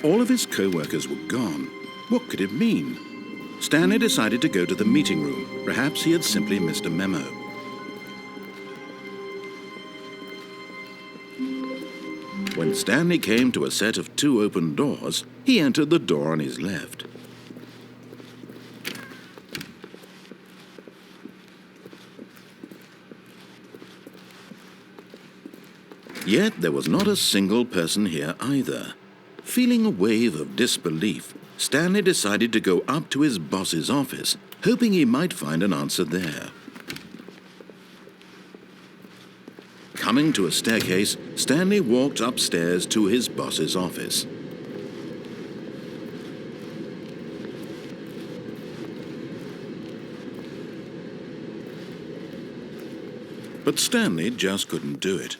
All of his co-workers were gone. What could it mean? Stanley decided to go to the meeting room. Perhaps he had simply missed a memo. When Stanley came to a set of 2 open doors, he entered the door on his left. Yet there was not a single person here either. Feeling a wave of disbelief, Stanley decided to go up to his boss's office, hoping he might find an answer there. Coming to a staircase, Stanley walked upstairs to his boss's office. But Stanley just couldn't do it.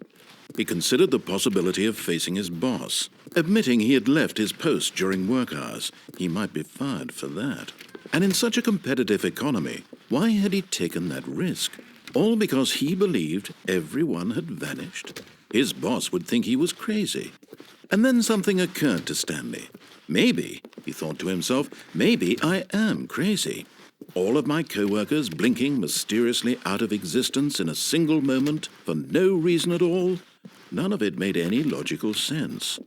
He considered the possibility of facing his boss. Admitting he had left his post during work hours, he might be fired for that. And in such a competitive economy, why had he taken that risk? All because he believed everyone had vanished? His boss would think he was crazy. And then something occurred to Stanley. Maybe, he thought to himself, maybe I am crazy. All of my co-workers blinking mysteriously out of existence in a single moment for no reason at all? None of it made any logical sense.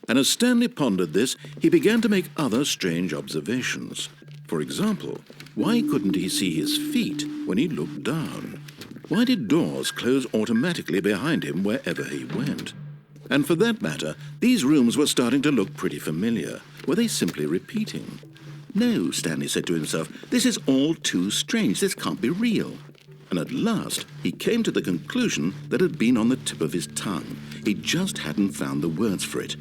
And as Stanley pondered this, he began to make other strange observations. For example, why couldn't he see his feet when he looked down? Why did doors close automatically behind him wherever he went? And for that matter, these rooms were starting to look pretty familiar. Were they simply repeating? No, Stanley said to himself, this is all too strange. This can't be real. And at last, he came to the conclusion that had been on the tip of his tongue. He just hadn't found the words for it.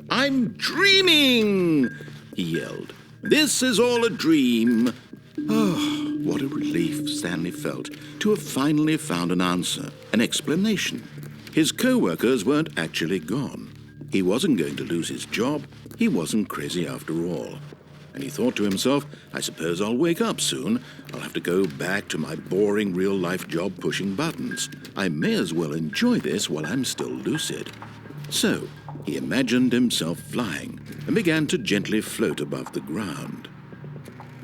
"I'm dreaming!" he yelled. "This is all a dream." Oh, what a relief Stanley felt to have finally found an answer, an explanation. His co-workers weren't actually gone. He wasn't going to lose his job. He wasn't crazy after all. And he thought to himself, I suppose I'll wake up soon. I'll have to go back to my boring real-life job pushing buttons. I may as well enjoy this while I'm still lucid. So, he imagined himself flying and began to gently float above the ground.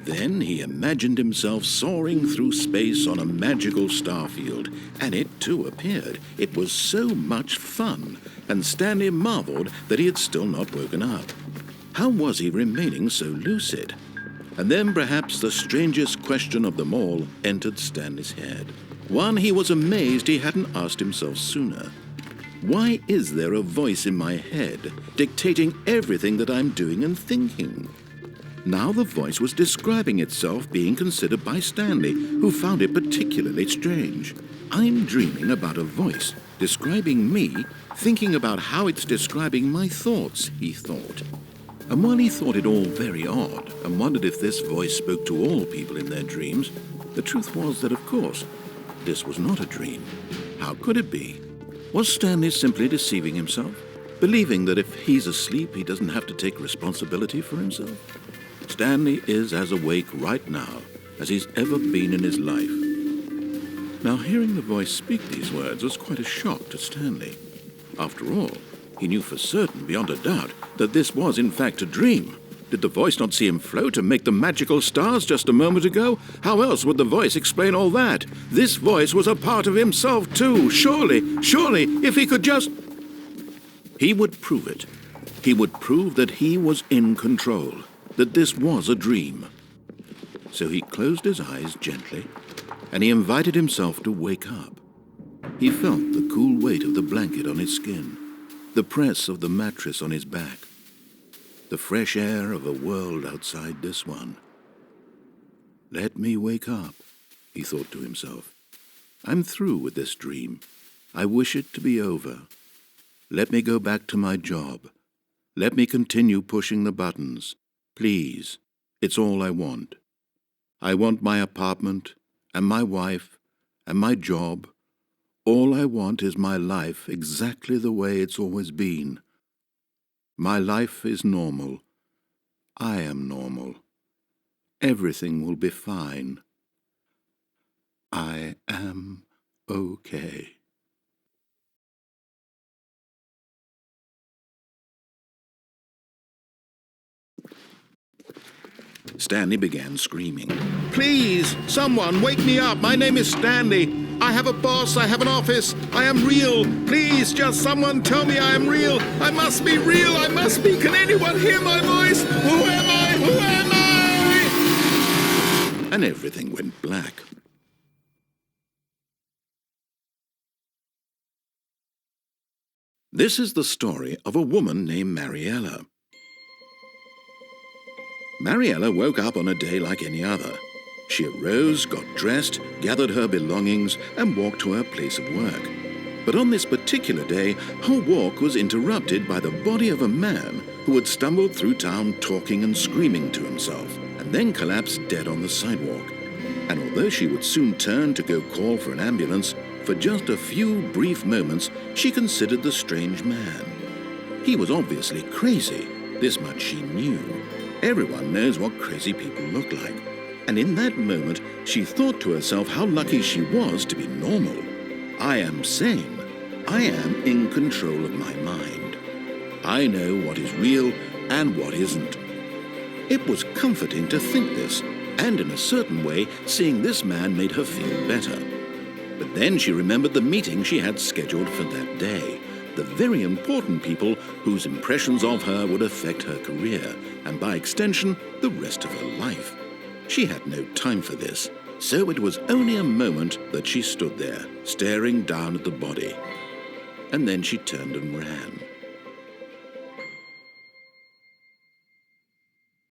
Then he imagined himself soaring through space on a magical starfield, and it too appeared. It was so much fun, and Stanley marveled that he had still not woken up. How was he remaining so lucid? And then perhaps the strangest question of them all entered Stanley's head. One he was amazed he hadn't asked himself sooner. Why is there a voice in my head dictating everything that I'm doing and thinking? Now the voice was describing itself being considered by Stanley, who found it particularly strange. I'm dreaming about a voice describing me, thinking about how it's describing my thoughts, he thought. And while he thought it all very odd and wondered if this voice spoke to all people in their dreams, the truth was that, of course, this was not a dream. How could it be? Was Stanley simply deceiving himself, believing that if he's asleep, he doesn't have to take responsibility for himself? Stanley is as awake right now as he's ever been in his life. Now, hearing the voice speak these words was quite a shock to Stanley. After all, he knew for certain, beyond a doubt, that this was in fact a dream. Did the voice not see him float and make the magical stars just a moment ago? How else would the voice explain all that? This voice was a part of himself too. Surely, if he could just... He would prove it. He would prove that he was in control, that this was a dream. So he closed his eyes gently, and he invited himself to wake up. He felt the cool weight of the blanket on his skin, the press of the mattress on his back, the fresh air of a world outside this one. Let me wake up, he thought to himself. I'm through with this dream. I wish it to be over. Let me go back to my job. Let me continue pushing the buttons. Please, it's all I want. I want my apartment and my wife and my job. All I want is my life exactly the way it's always been. My life is normal. I am normal. Everything will be fine. I am okay. Stanley began screaming. "Please, someone, wake me up. My name is Stanley. I have a boss. I have an office. I am real. Please, just someone tell me I am real. I must be real. I must be. Can anyone hear my voice? Who am I? Who am I?" And everything went black. This is the story of a woman named Mariella. Mariella woke up on a day like any other. She arose, got dressed, gathered her belongings, and walked to her place of work. But on this particular day, her walk was interrupted by the body of a man who had stumbled through town talking and screaming to himself, and then collapsed dead on the sidewalk. And although she would soon turn to go call for an ambulance, for just a few brief moments she considered the strange man. He was obviously crazy, this much she knew. Everyone knows what crazy people look like. And in that moment, she thought to herself how lucky she was to be normal. I am sane. I am in control of my mind. I know what is real and what isn't. It was comforting to think this, and in a certain way, seeing this man made her feel better. But then she remembered the meeting she had scheduled for that day. The very important people whose impressions of her would affect her career, and by extension, the rest of her life. She had no time for this, so it was only a moment that she stood there, staring down at the body. And then she turned and ran.